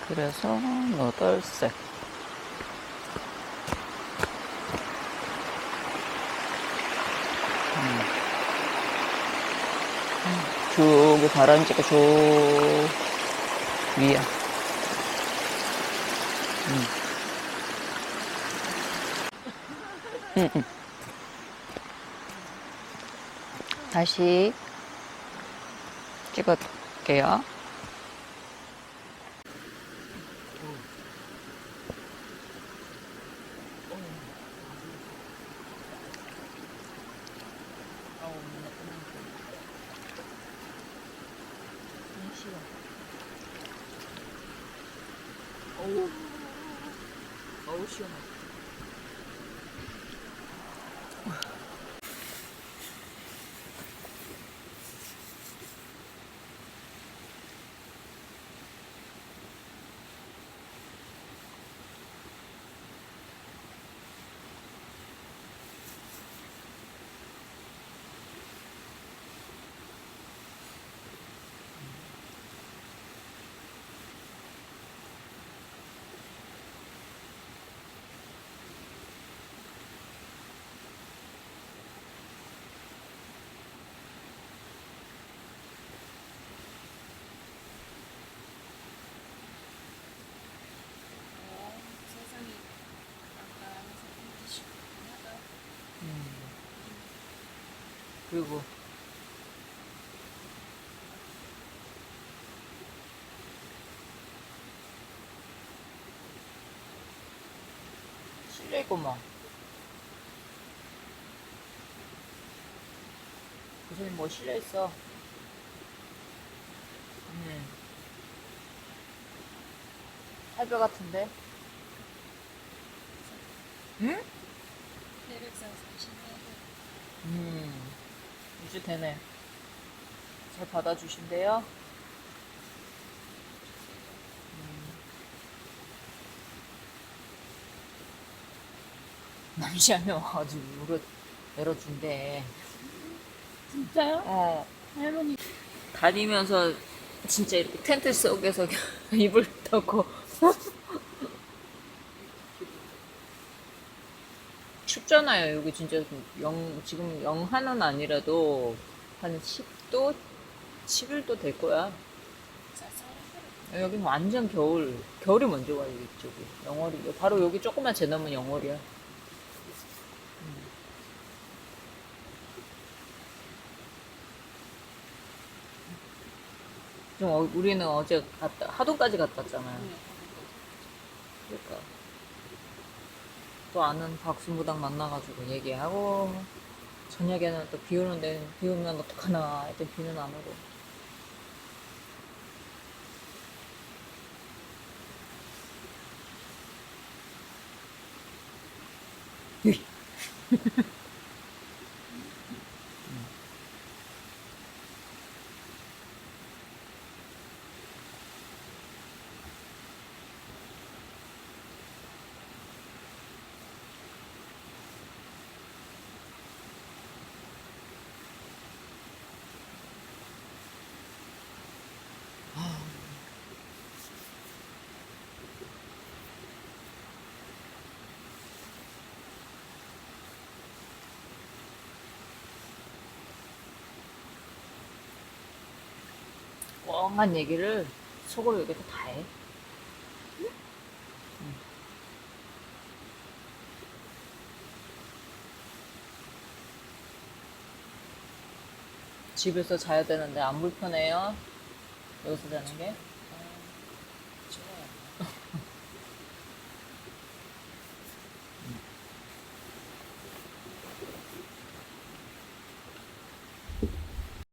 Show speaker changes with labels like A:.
A: 그래서 8색. 저기 바람직에 저 위야. 다시 찍어볼게요.
B: 어우 시원해.
A: 그리고 실례구만. 무슨 뭐 실려있어. 할배 같은데? 응? 이제 되네. 잘 받아주신대요? 남시하면 와가지고 열어준대.
B: 진짜요?
A: 어.
B: 할머니.
A: 다니면서 진짜 이렇게 텐트 속에서 이불 덮고 춥잖아요. 여기 진짜 지금 영하는 아니라도 한 10도? 11도 될 거야. 여기는 완전 겨울이 먼저 와요, 이쪽이. 영월이. 바로 여기 조금만 지나면 영월이야. 우리는 어제 하동까지 갔다 왔잖아요. 그러니까. 또 아는 박수무당 만나가지고 얘기하고, 저녁에는 또 비 오는데, 비 오면 어떡하나 했더니 비는 안 오고. 뻥한 얘기를 속으로 여기서 다 해. 집에서 자야 되는데 안 불편해요? 여기서 자는 게?